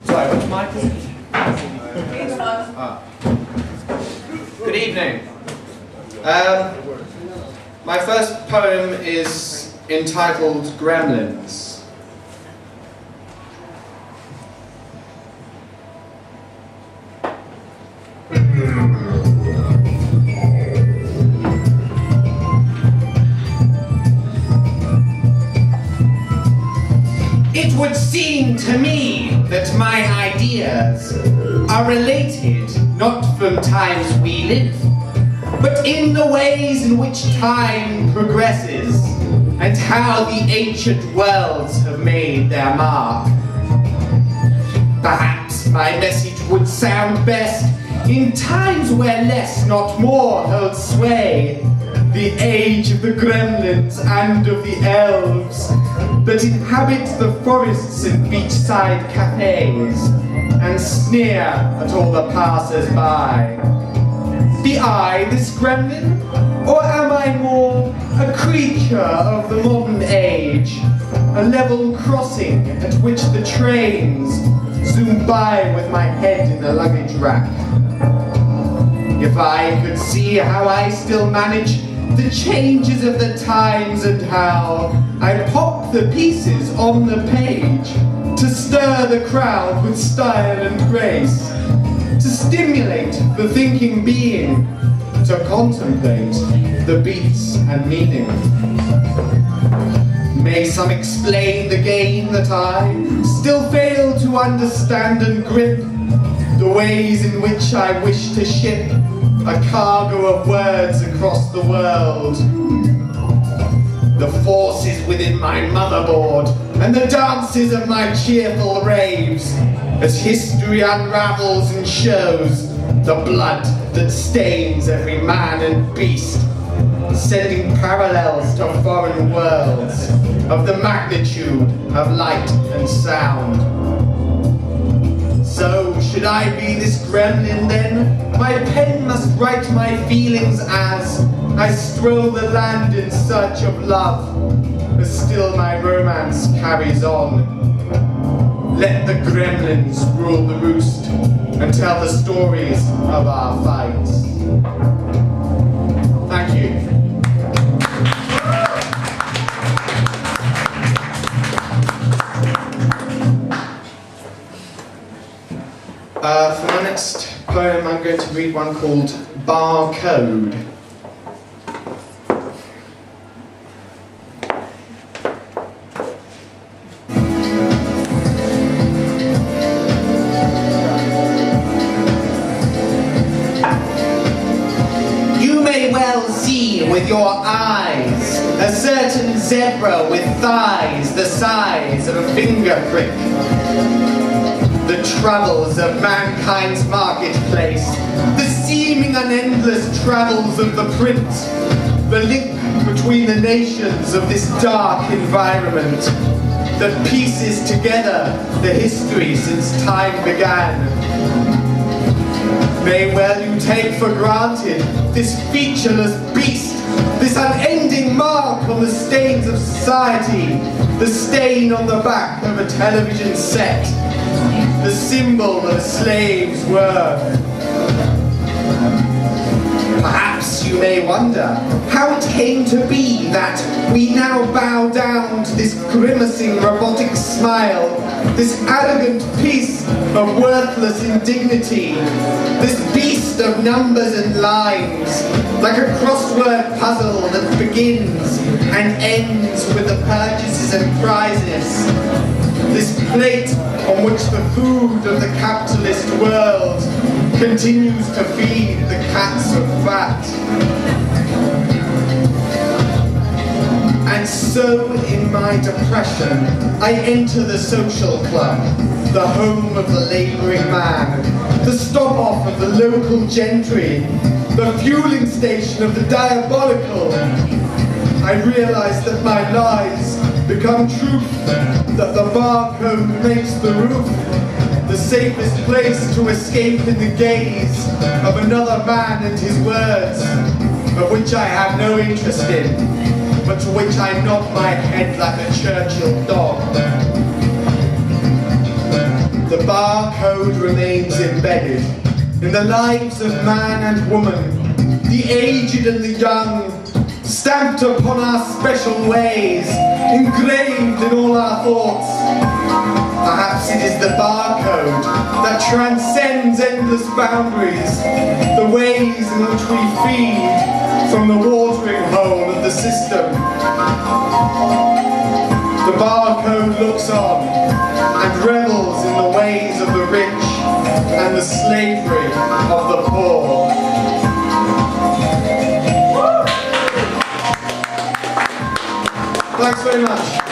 Sorry, which mic is it? Good evening. My first poem is entitled Gremlins. It would seem to me that my ideas are related not from times we live, but in the ways in which time progresses and how the ancient worlds have made their mark. Perhaps my message would sound best in times where less, not more, held sway. The age of the gremlins and of the elves that inhabit the forests and beachside cafes and sneer at all the passers-by. Be I this gremlin, or am I more a creature of the modern age, a level crossing at which the trains zoom by with my head in the luggage rack? If I could see how I still manage the changes of the times and how I pop the pieces on the page to stir the crowd with style and grace, to stimulate the thinking being, to contemplate the beats and meaning. May some explain the game that I still fail to understand and grip, the ways in which I wish to ship a cargo of words across the world. The forces within my motherboard and the dances of my cheerful raves, as history unravels and shows the blood that stains every man and beast, sending parallels to foreign worlds of the magnitude of light and sound. So, should I be this gremlin then? My pen must write my feelings as I stroll the land in search of love, as still my romance carries on. Let the gremlins rule the roost and tell the stories of our fights. Thank you. For my next poem, I'm going to read one called Barcode. You may well see with your eyes a certain zebra with thighs the size of a finger prick. The troubles of mankind's marketplace, the seeming and endless travels of the print, the link between the nations of this dark environment that pieces together the history since time began. May well you take for granted this featureless beast, this unending mark on the stains of society, the stain on the back of a television set, the symbol of a slave's worth. Perhaps you may wonder how it came to be that we now bow down to this grimacing robotic smile, this arrogant piece of worthless indignity, this beast of numbers and lines, like a crossword puzzle that begins and ends with the purchases and prizes. This plate on which the food of the capitalist world continues to feed the cats of fat. And so, in my depression, I enter the social club, the home of the labouring man, the stop-off of the local gentry, the fueling station of the diabolical. I realise that my lies become truth, that the barcode makes the roof, the safest place to escape in the gaze of another man and his words, of which I have no interest in, but to which I nod my head like a Churchill dog. the barcode remains embedded in the lives of man and woman, the aged and the young, stamped upon our special ways, engraved in all our thoughts. Perhaps it is the barcode that transcends endless boundaries, the ways in which we feed from the watering hole of the system. The barcode looks on and revels in the ways of the rich and the slavery of the poor. Thanks very much.